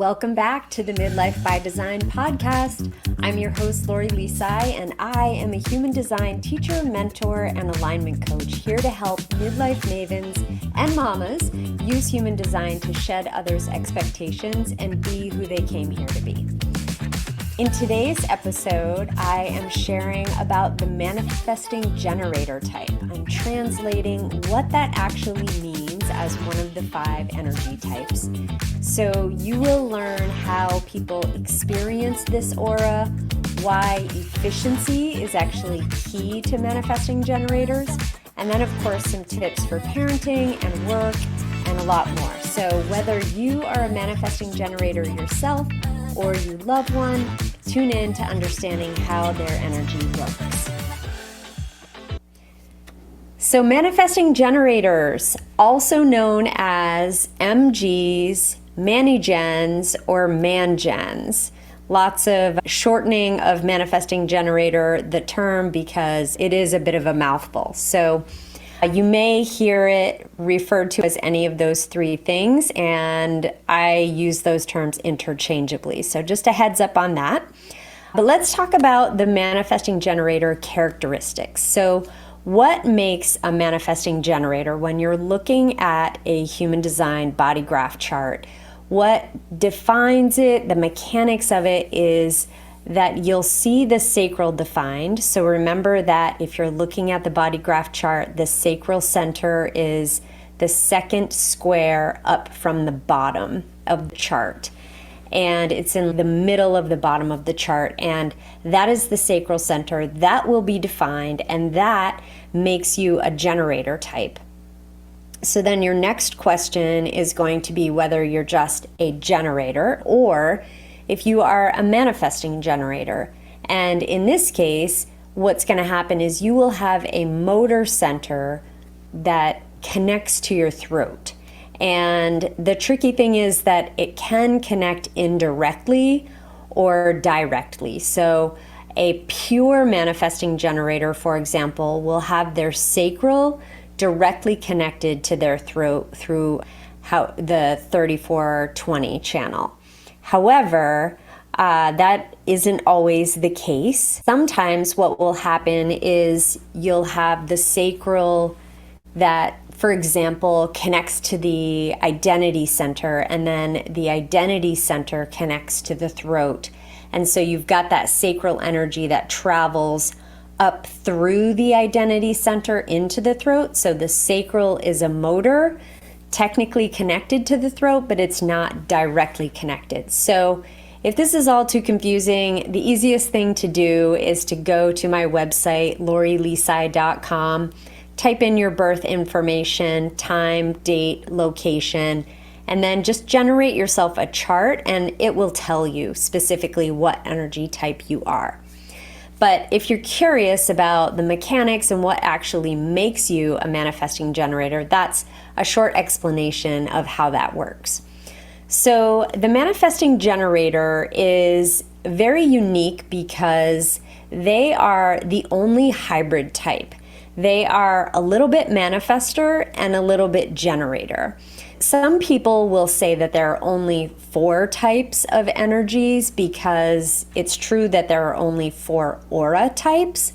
Welcome back to the Midlife by Design podcast. I'm your host, Lisai, and I am a human design teacher, mentor, and alignment coach here to help midlife mavens and mamas use human design to shed others' expectations and be who they came here to be. In today's episode, I am sharing about the manifesting generator type. I'm translating what that actually means as one of the 5 energy types. So you will learn how people experience this aura, why efficiency is actually key to manifesting generators, and then of course some tips for parenting and work and a lot more. So whether you are a manifesting generator yourself or you love one, tune in to understanding how their energy works. So manifesting generators, also known as MGs, Manigens, or Mangens. Lots of shortening of manifesting generator, the term, because it is a bit of a mouthful. So you may hear it referred to as any of those 3 things, and I use those terms interchangeably. So just a heads up on that. But let's talk about the manifesting generator characteristics. So what makes a manifesting generator when you're looking at a human design body graph chart? What defines it, the mechanics of it, is that you'll see the sacral defined. So remember that if you're looking at the body graph chart, the sacral center is the second square up from the bottom of the chart. And it's in the middle of the bottom of the chart. And that is the sacral center. That will be defined, and that makes you a generator type. So then your next question is going to be whether you're just a generator or if you are a manifesting generator. And in this case, what's going to happen is you will have a motor center that connects to your throat. And the tricky thing is that it can connect indirectly or directly. So a pure manifesting generator, for example, will have their sacral directly connected to their throat through the 3420 channel. However, that isn't always the case. Sometimes what will happen is you'll have the sacral that, for example, connects to the identity center, and then the identity center connects to the throat. And so you've got that sacral energy that travels up through the identity center into the throat. So the sacral is a motor technically connected to the throat, but it's not directly connected. So if this is all too confusing, the easiest thing to do is to go to my website, LoriLisai.com, type in your birth information, time, date, location, and then just generate yourself a chart, and it will tell you specifically what energy type you are. But if you're curious about the mechanics and what actually makes you a manifesting generator, that's a short explanation of how that works. So the manifesting generator is very unique because they are the only hybrid type. They are a little bit manifestor and a little bit generator. Some people will say that there are only 4 types of energies because it's true that there are only 4 aura types,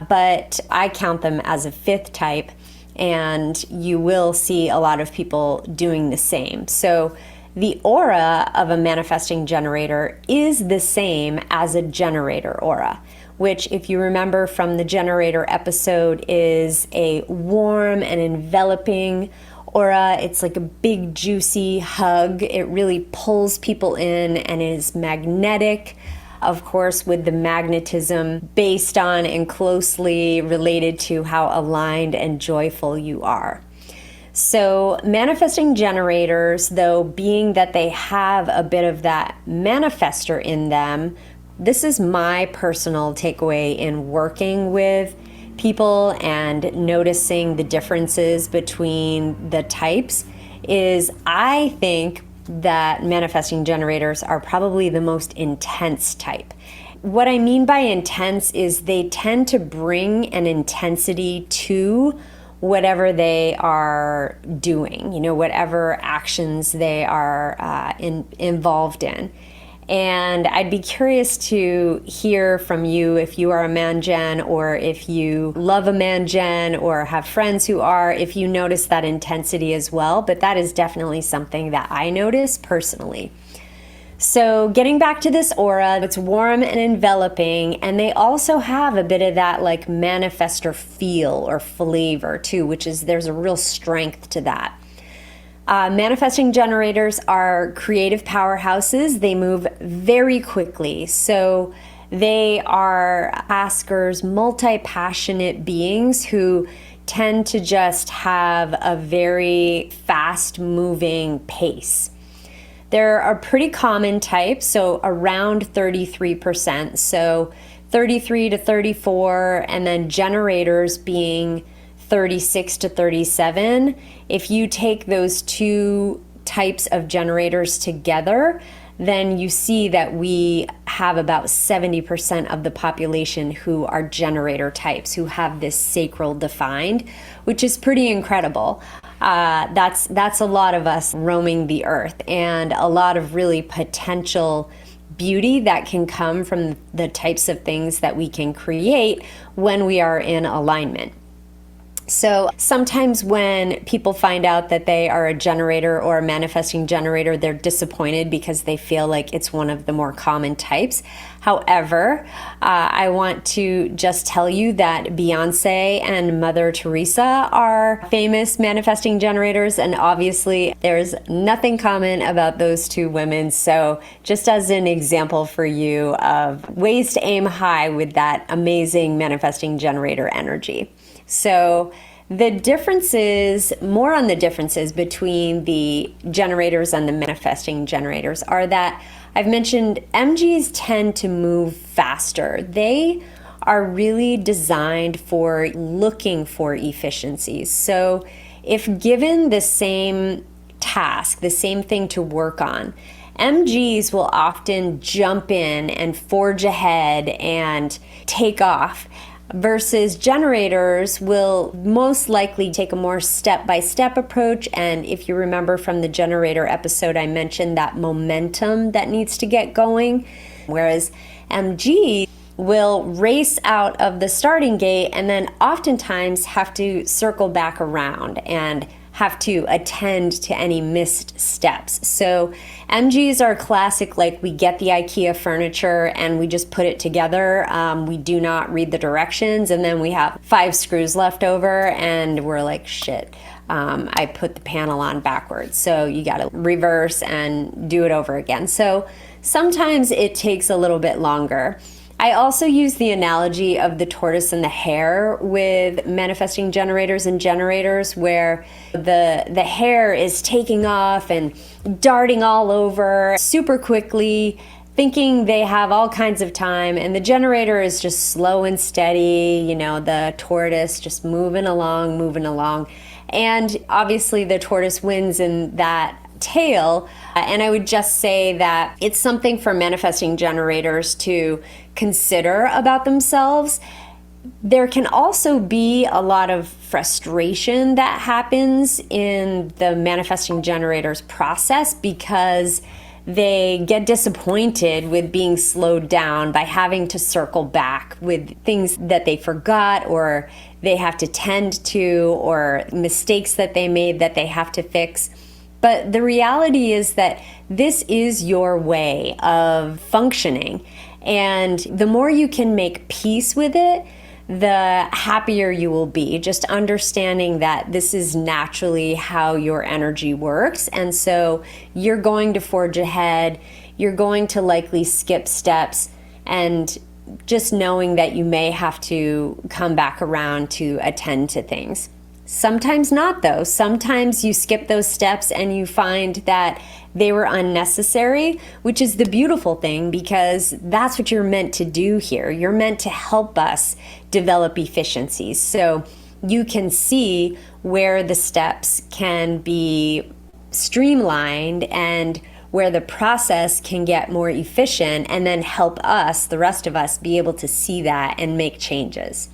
but I count them as a 5th type, and you will see a lot of people doing the same. So the aura of a manifesting generator is the same as a generator aura, which, if you remember from the generator episode, is a warm and enveloping aura. It's like a big juicy hug. It really pulls people in and is magnetic, of course, with the magnetism based on and closely related to how aligned and joyful you are. So manifesting generators, though, being that they have a bit of that manifestor in them, this is my personal takeaway in working with people and noticing the differences between the types, is I think that manifesting generators are probably the most intense type. What I mean by intense is they tend to bring an intensity to whatever they are doing, whatever actions they are involved in. And I'd be curious to hear from you if you are a man gen, or if you love a man gen or have friends who are, if you notice that intensity as well. But that is definitely something that I notice personally. So getting back to this aura, it's warm and enveloping, and they also have a bit of that like manifestor feel or flavor too, which is, there's a real strength to that. Manifesting generators are creative powerhouses. They move very quickly. So they are askers, multi-passionate beings who tend to just have a very fast-moving pace. They're a pretty common type, so around 33%. So 33 to 34, and then generators being 36 to 37. If you take those two types of generators together, then you see that we have about 70% of the population who are generator types, who have this sacral defined, which is pretty incredible. That's a lot of us roaming the earth, and a lot of really potential beauty that can come from the types of things that we can create when we are in alignment. So sometimes when people find out that they are a generator or a manifesting generator, they're disappointed because they feel like it's one of the more common types. However, I want to just tell you that Beyonce and Mother Teresa are famous manifesting generators, and obviously there's nothing common about those two women. So just as an example for you of ways to aim high with that amazing manifesting generator energy. So the differences, more on the differences between the generators and the manifesting generators, are that I've mentioned MGs tend to move faster. They are really designed for looking for efficiencies. So if given the same task, the same thing to work on, MGs will often jump in and forge ahead and take off, versus generators will most likely take a more step-by-step approach. And if you remember from the generator episode, I mentioned that momentum that needs to get going, whereas MG will race out of the starting gate and then oftentimes have to circle back around and have to attend to any missed steps. So MGs are classic, like we get the IKEA furniture and we just put it together. We do not read the directions, and then we have 5 screws left over and we're like, shit, I put the panel on backwards. So you gotta reverse and do it over again. So sometimes it takes a little bit longer. I also use the analogy of the tortoise and the hare with manifesting generators and generators, where the hare is taking off and darting all over super quickly, thinking they have all kinds of time, and the generator is just slow and steady, the tortoise just moving along. And obviously the tortoise wins in that tale. And I would just say that it's something for manifesting generators to consider about themselves. There can also be a lot of frustration that happens in the manifesting generators process, because they get disappointed with being slowed down by having to circle back with things that they forgot, or they have to tend to, or mistakes that they made that they have to fix. But the reality is that this is your way of functioning. And the more you can make peace with it, the happier you will be. Just understanding that this is naturally how your energy works. And so you're going to forge ahead. You're going to likely skip steps. And just knowing that you may have to come back around to attend to things. Sometimes not, though. Sometimes you skip those steps and you find that they were unnecessary, which is the beautiful thing, because that's what you're meant to do here. You're meant to help us develop efficiencies. So you can see where the steps can be streamlined and where the process can get more efficient, and then help us, the rest of us, be able to see that and make changes.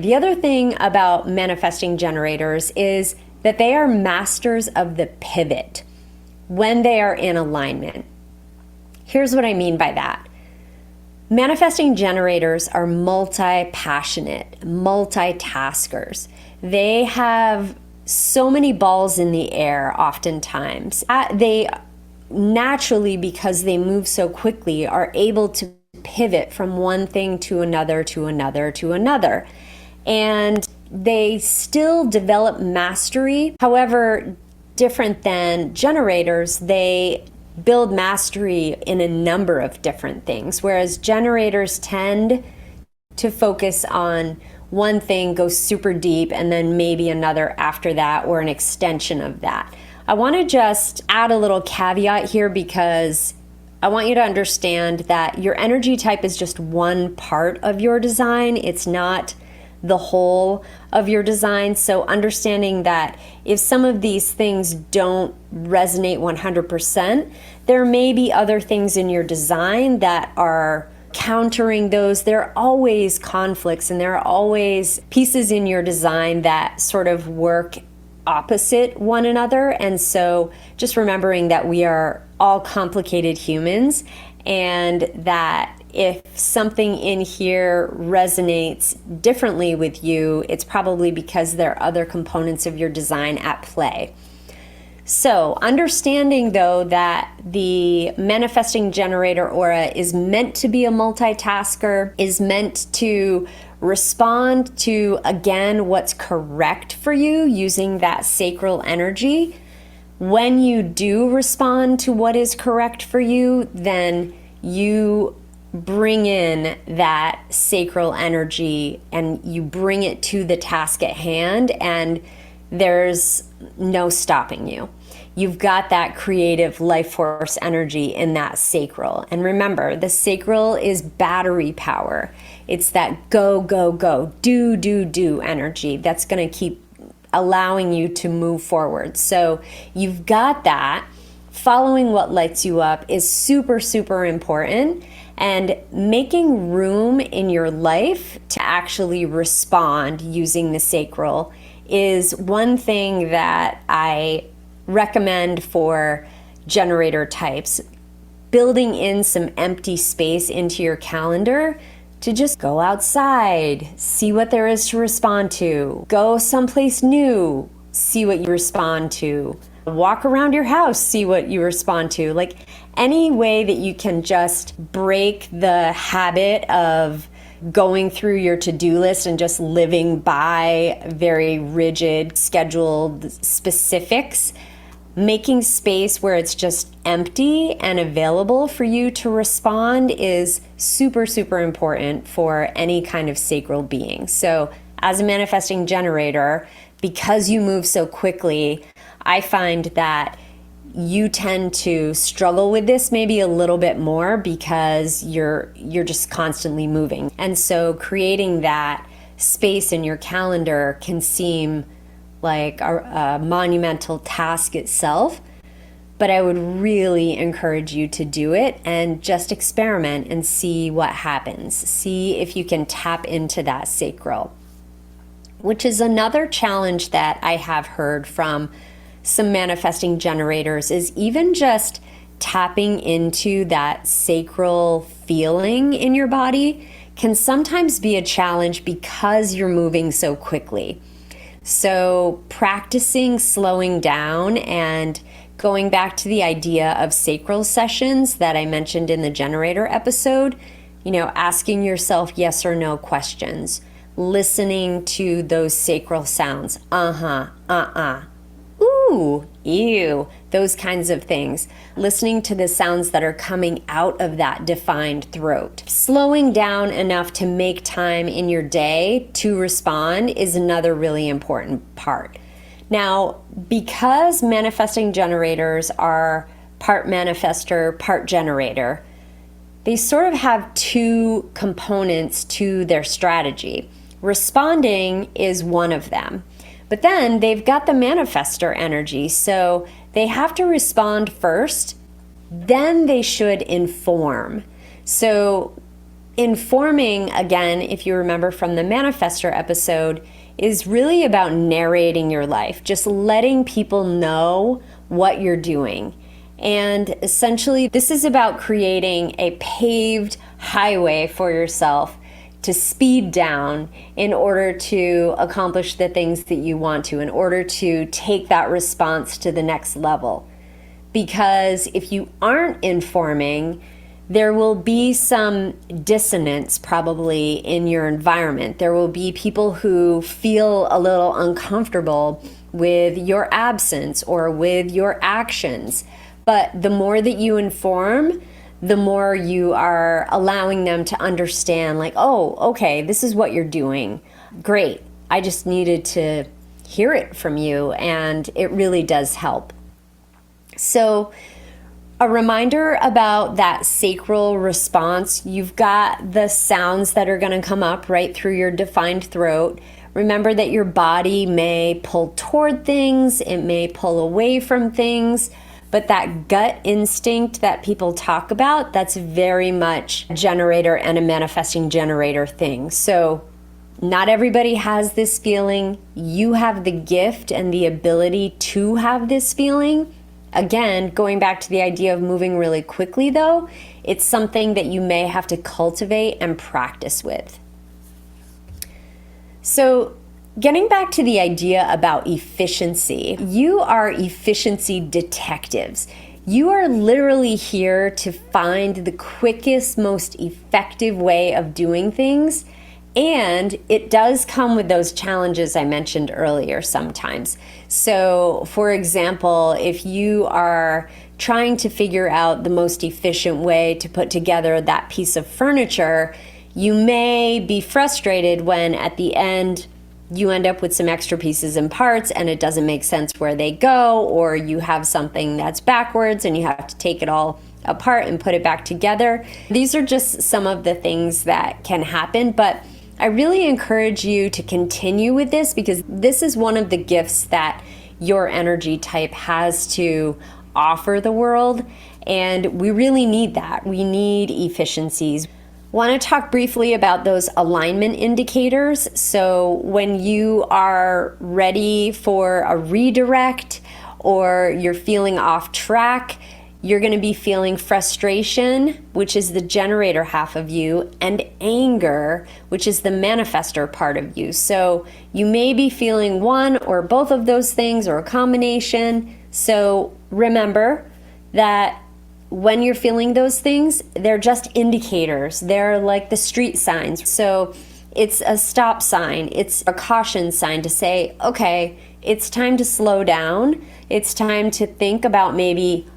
The other thing about manifesting generators is that they are masters of the pivot when they are in alignment. Here's what I mean by that. Manifesting generators are multi-passionate, multitaskers. They have so many balls in the air oftentimes. They naturally, because they move so quickly, are able to pivot from one thing to another, to another, to another. And they still develop mastery. However, different than generators, they build mastery in a number of different things, whereas generators tend to focus on one thing, go super deep, and then maybe another after that, or an extension of that. I want to just add a little caveat here, because I want you to understand that your energy type is just one part of your design. It's not the whole of your design. So understanding that if some of these things don't resonate 100%, there may be other things in your design that are countering those. There are always conflicts, and there are always pieces in your design that sort of work opposite one another. And so just remembering that we are all complicated humans, and that if something in here resonates differently with you, it's probably because there are other components of your design at play. So understanding though that the manifesting generator aura is meant to be a multitasker, is meant to respond to, again, what's correct for you using that sacral energy. When you do respond to what is correct for you, then you bring in that sacral energy and you bring it to the task at hand, and there's no stopping you. You've got that creative life force energy in that sacral. And remember, the sacral is battery power. It's that go, go, go, do, do, do energy that's going to keep allowing you to move forward. So you've got that. Following what lights you up is super, super important. And making room in your life to actually respond using the sacral is one thing that I recommend for generator types. Building in some empty space into your calendar to just go outside, see what there is to respond to, go someplace new, see what you respond to, walk around your house, see what you respond to. Like any way that you can just break the habit of going through your to-do list and just living by very rigid, scheduled specifics. Making space where it's just empty and available for you to respond is super, super important for any kind of sacral being. So as a manifesting generator, because you move so quickly, I find that you tend to struggle with this maybe a little bit more because you're just constantly moving. And so creating that space in your calendar can seem like a monumental task itself, but I would really encourage you to do it and just experiment and see what happens. See if you can tap into that sacral, which is another challenge that I have heard from some manifesting generators, is even just tapping into that sacral feeling in your body can sometimes be a challenge because you're moving so quickly. So practicing slowing down and going back to the idea of sacral sessions that I mentioned in the generator episode, asking yourself yes or no questions, listening to those sacral sounds, ooh, ew, those kinds of things. Listening to the sounds that are coming out of that defined throat. Slowing down enough to make time in your day to respond is another really important part. Now, because manifesting generators are part manifestor, part generator, they sort of have two components to their strategy. Responding is one of them. But then they've got the manifestor energy, so they have to respond first, then they should inform. So Informing, again, if you remember from the manifestor episode, is really about narrating your life, just letting people know what you're doing. And essentially, this is about creating a paved highway for yourself to speed down in order to accomplish the things that you want to, in order to take that response to the next level. Because if you aren't informing, there will be some dissonance probably in your environment. There will be people who feel a little uncomfortable with your absence or with your actions. But the more that you inform, the more you are allowing them to understand, like, oh, okay, this is what you're doing. Great. I just needed to hear it from you, and it really does help. So, a reminder about that sacral response. You've got the sounds that are going to come up right through your defined throat. Remember that your body may pull toward things, it may pull away from things, but that gut instinct that people talk about, that's very much a generator and a manifesting generator thing. So not everybody has this feeling. You have the gift and the ability to have this feeling. Again, going back to the idea of moving really quickly though, it's something that you may have to cultivate and practice with. So getting back to the idea about efficiency, you are efficiency detectives. You are literally here to find the quickest, most effective way of doing things. And it does come with those challenges I mentioned earlier sometimes. So, for example, if you are trying to figure out the most efficient way to put together that piece of furniture, you may be frustrated when at the end you end up with some extra pieces and parts and it doesn't make sense where they go, or you have something that's backwards and you have to take it all apart and put it back together. These are just some of the things that can happen, but I really encourage you to continue with this because this is one of the gifts that your energy type has to offer the world, and we really need that. We need efficiencies. Want to talk briefly about those alignment indicators. So when you are ready for a redirect or you're feeling off track, you're going to be feeling frustration, which is the generator half of you, and anger, which is the manifestor part of you. So you may be feeling one or both of those things or a combination. So remember that when you're feeling those things, they're just indicators. They're like the street signs. So it's a stop sign. It's a caution sign to say, okay, it's time to slow down. It's time to think about maybe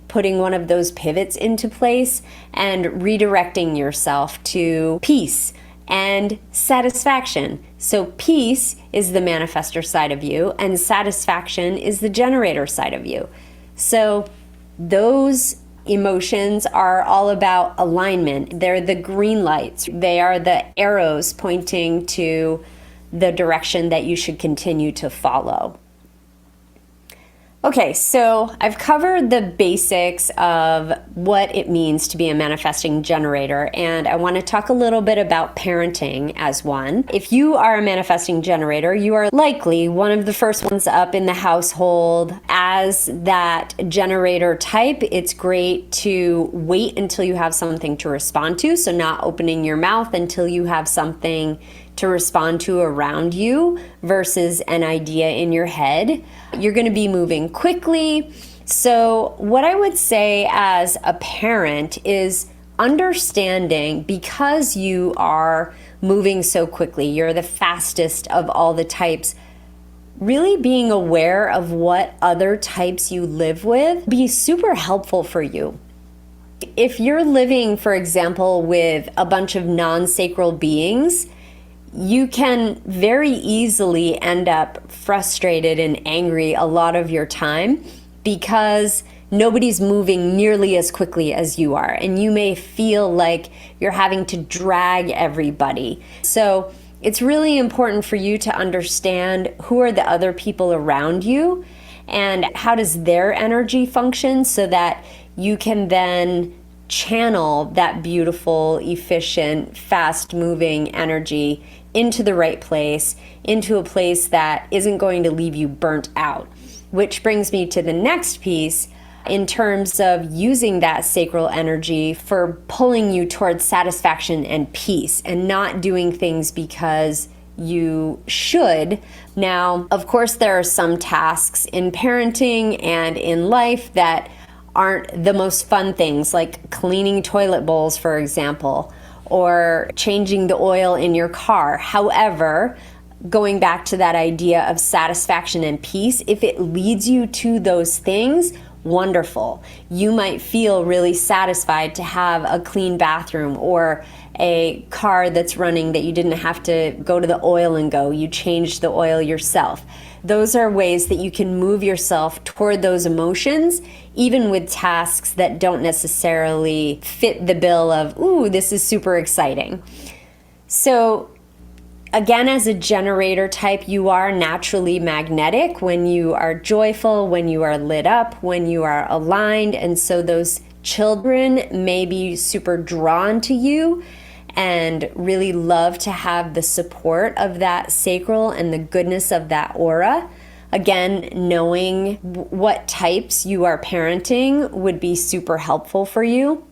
putting one of those pivots into place and redirecting yourself to peace and satisfaction. So peace is the manifestor side of you and satisfaction is the generator side of you. So those emotions are all about alignment. They're the green lights. They are the arrows pointing to the direction that you should continue to follow. Okay, so I've covered the basics of what it means to be a manifesting generator, and I want to talk a little bit about parenting as one. If you are a manifesting generator, you are likely one of the first ones up in the household. As that generator type, it's great to wait until you have something to respond to, so not opening your mouth until you have something to respond to around you versus an idea in your head. You're going to be moving quickly. So what I would say as a parent is understanding, because you are moving so quickly, you're the fastest of all the types, really being aware of what other types you live with be super helpful for you. If you're living, for example, with a bunch of non-sacral beings, you can very easily end up frustrated and angry a lot of your time because nobody's moving nearly as quickly as you are. And you may feel like you're having to drag everybody. So it's really important for you to understand who are the other people around you and how does their energy function so that you can then channel that beautiful, efficient, fast-moving energy into the right place, into a place that isn't going to leave you burnt out. Which brings me to the next piece in terms of using that sacral energy for pulling you towards satisfaction and peace, and not doing things because you should. Now, of course, there are some tasks in parenting and in life that aren't the most fun things, like cleaning toilet bowls, for example, or changing the oil in your car. However, going back to that idea of satisfaction and peace, if it leads you to those things, wonderful. You might feel really satisfied to have a clean bathroom or a car that's running that you didn't have to go to the oil and go. You changed the oil yourself. Those are ways that you can move yourself toward those emotions, even with tasks that don't necessarily fit the bill of, ooh, this is super exciting. So again, as a generator type, you are naturally magnetic when you are joyful, when you are lit up, when you are aligned. And so those children may be super drawn to you and really love to have the support of that sacral and the goodness of that aura. Again, knowing what types you are parenting would be super helpful for you,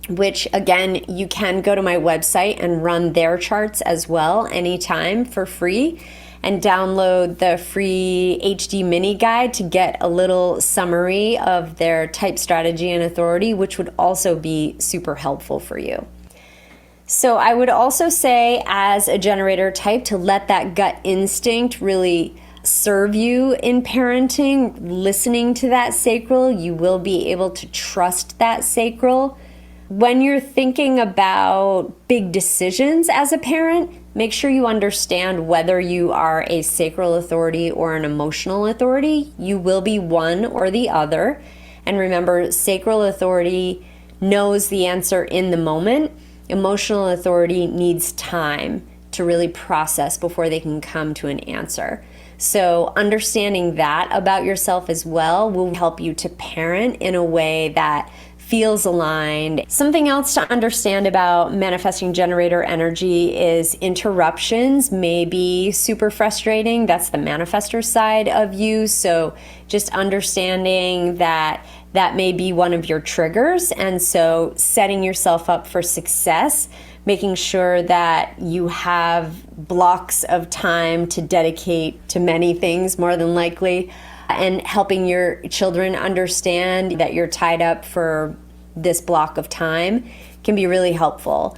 which again, you can go to my website and run their charts as well anytime for free, and download the free HD mini guide to get a little summary of their type, strategy, and authority, which would also be super helpful for you. So I would also say, as a generator type, to let that gut instinct really serve you in parenting, listening to that sacral. You will be able to trust that sacral. When you're thinking about big decisions as a parent, make sure you understand whether you are a sacral authority or an emotional authority. You will be one or the other. And remember, sacral authority knows the answer in the moment. Emotional authority needs time to really process before they can come to an answer. So understanding that about yourself as well will help you to parent in a way that feels aligned. Something else to understand about manifesting generator energy is interruptions may be super frustrating. That's the manifestor side of you. So just understanding that that may be one of your triggers. And so setting yourself up for success, making sure that you have blocks of time to dedicate to many things, more than likely, and helping your children understand that you're tied up for this block of time can be really helpful.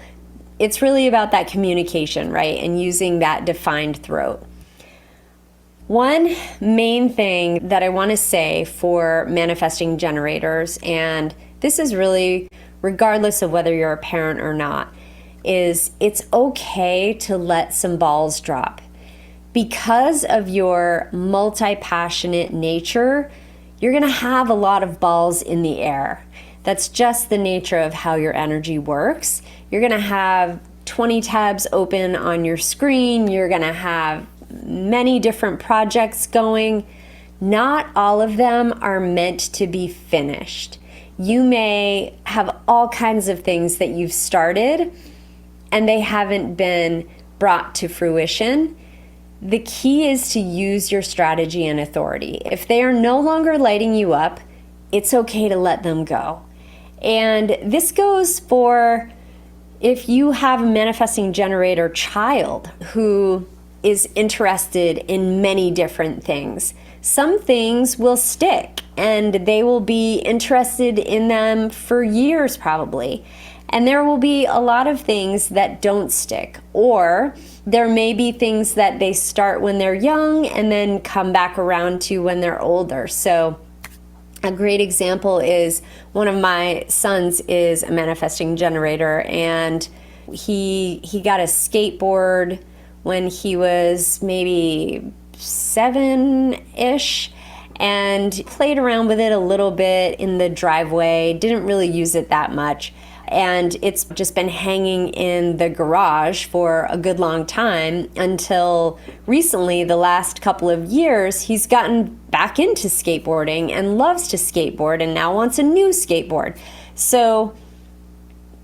It's really about that communication, right? And using that defined throat. One main thing that I want to say for manifesting generators, and this is really regardless of whether you're a parent or not, is it's okay to let some balls drop. Because of your multi-passionate nature, you're going to have a lot of balls in the air. That's just the nature of how your energy works. You're going to have 20 tabs open on your screen. You're going to have many different projects going. Not all of them are meant to be finished. You may have all kinds of things that you've started and they haven't been brought to fruition. The key is to use your strategy and authority. If they are no longer lighting you up, it's okay to let them go. And this goes for if you have a manifesting generator child who is interested in many different things. Some things will stick and they will be interested in them for years probably. And there will be a lot of things that don't stick, or there may be things that they start when they're young and then come back around to when they're older. So a great example is one of my sons is a manifesting generator, and he got a skateboard when he was maybe 7-ish and played around with it a little bit in the driveway, didn't really use it that much. And it's just been hanging in the garage for a good long time until recently, the last couple of years, he's gotten back into skateboarding and loves to skateboard and now wants a new skateboard. So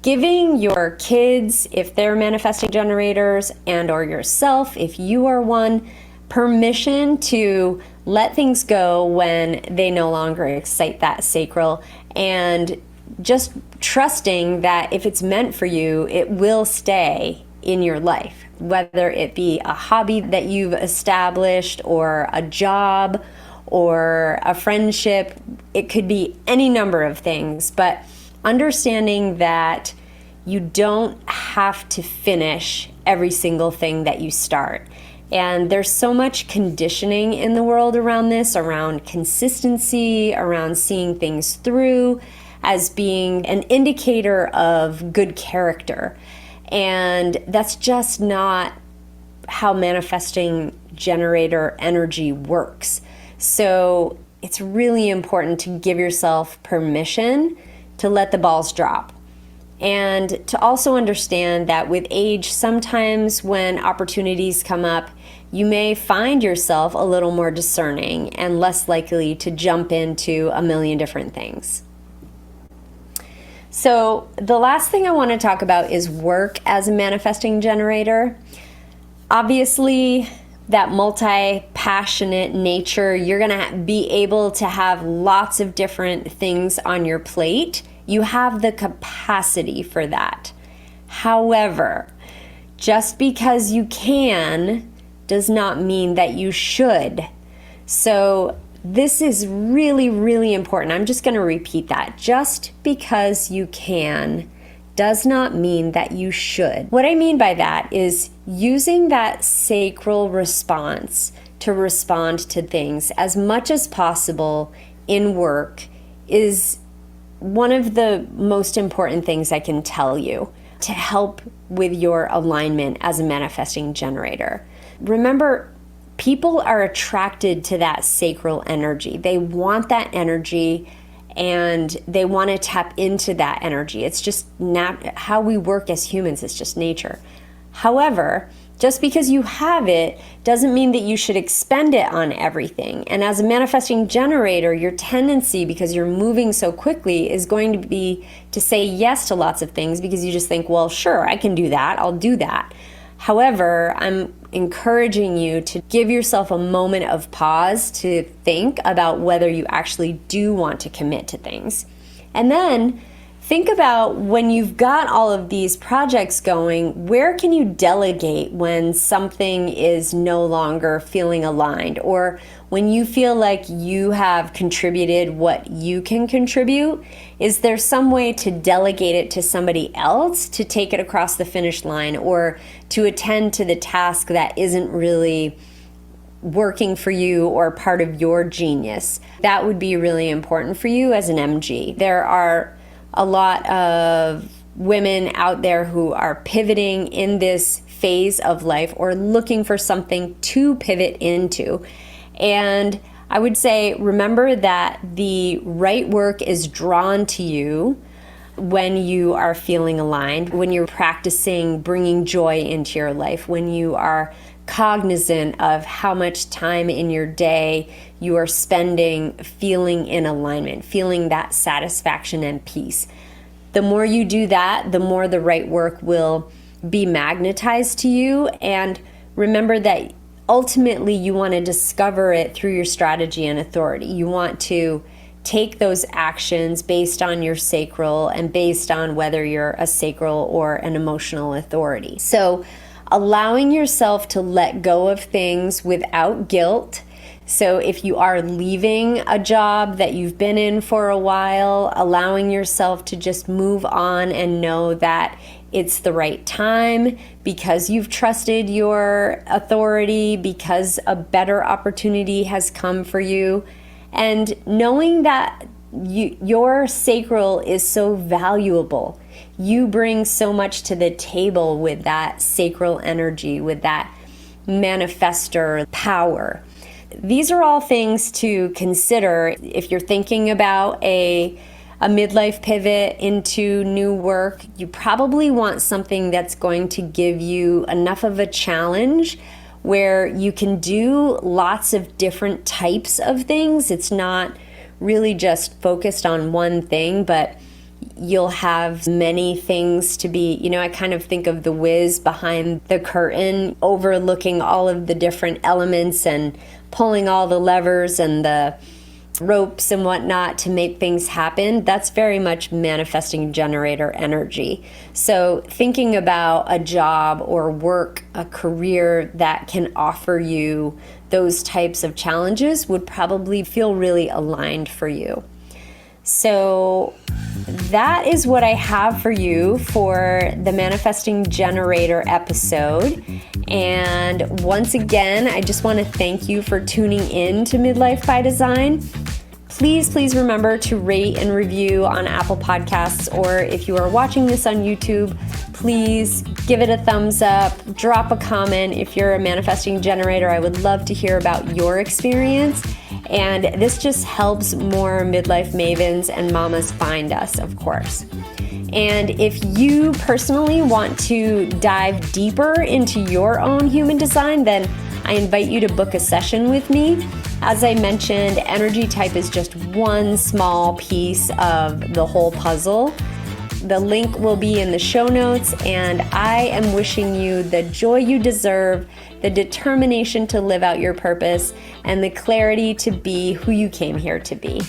giving your kids, if they're manifesting generators, and or yourself, if you are one, permission to let things go when they no longer excite that sacral, and just trusting that if it's meant for you, it will stay in your life, whether it be a hobby that you've established or a job or a friendship. It could be any number of things, but understanding that you don't have to finish every single thing that you start. And there's so much conditioning in the world around this, around consistency, around seeing things through as being an indicator of good character. And that's just not how manifesting generator energy works. So it's really important to give yourself permission to let the balls drop. And to also understand that with age, sometimes when opportunities come up, you may find yourself a little more discerning and less likely to jump into a million different things. So the last thing I want to talk about is work as a manifesting generator. Obviously, that multi-passionate nature, you're going to be able to have lots of different things on your plate. You have the capacity for that. However, just because you can does not mean that you should. So this is really, really important. I'm just going to repeat that. Just because you can does not mean that you should. What I mean by that is using that sacral response to respond to things as much as possible in work is one of the most important things I can tell you to help with your alignment as a manifesting generator. Remember, people are attracted to that sacral energy. They want that energy and they want to tap into that energy. It's just how we work as humans. It's just nature. However, just because you have it doesn't mean that you should expend it on everything. And as a manifesting generator, your tendency, because you're moving so quickly, is going to be to say yes to lots of things because you just think, well, sure, I can do that. I'll do that. However, I'm encouraging you to give yourself a moment of pause to think about whether you actually do want to commit to things. And then think about when you've got all of these projects going, where can you delegate when something is no longer feeling aligned, or when you feel like you have contributed what you can contribute? Is there some way to delegate it to somebody else to take it across the finish line, or to attend to the task that isn't really working for you or part of your genius? That would be really important for you as an MG. There are a lot of women out there who are pivoting in this phase of life or looking for something to pivot into. And I would say, remember that the right work is drawn to you when you are feeling aligned, when you're practicing bringing joy into your life, when you are cognizant of how much time in your day you are spending feeling in alignment, feeling that satisfaction and peace. The more you do that, the more the right work will be magnetized to you. And remember that ultimately you want to discover it through your strategy and authority. You want to take those actions based on your sacral and based on whether you're a sacral or an emotional authority. So allowing yourself to let go of things without guilt. So if you are leaving a job that you've been in for a while, allowing yourself to just move on and know that it's the right time because you've trusted your authority, because a better opportunity has come for you. And knowing that your sacral is so valuable. You bring so much to the table with that sacral energy, with that manifestor power. These are all things to consider if you're thinking about a midlife pivot into new work. You probably want something that's going to give you enough of a challenge where you can do lots of different types of things. It's not really just focused on one thing, but you'll have many things to be, I kind of think of the whiz behind the curtain, overlooking all of the different elements and pulling all the levers and the ropes and whatnot to make things happen. That's very much manifesting generator energy. So thinking about a job or work, a career that can offer you those types of challenges would probably feel really aligned for you. So that is what I have for you for the Manifesting Generator episode. And once again, I just want to thank you for tuning in to Midlife by Design. Please remember to rate and review on Apple Podcasts, or if you are watching this on YouTube, please give it a thumbs up, drop a comment. If you're a manifesting generator, I would love to hear about your experience. And this just helps more midlife mavens and mamas find us, of course. And if you personally want to dive deeper into your own human design, then I invite you to book a session with me. As I mentioned, energy type is just one small piece of the whole puzzle. The link will be in the show notes, and I am wishing you the joy you deserve, the determination to live out your purpose, and the clarity to be who you came here to be.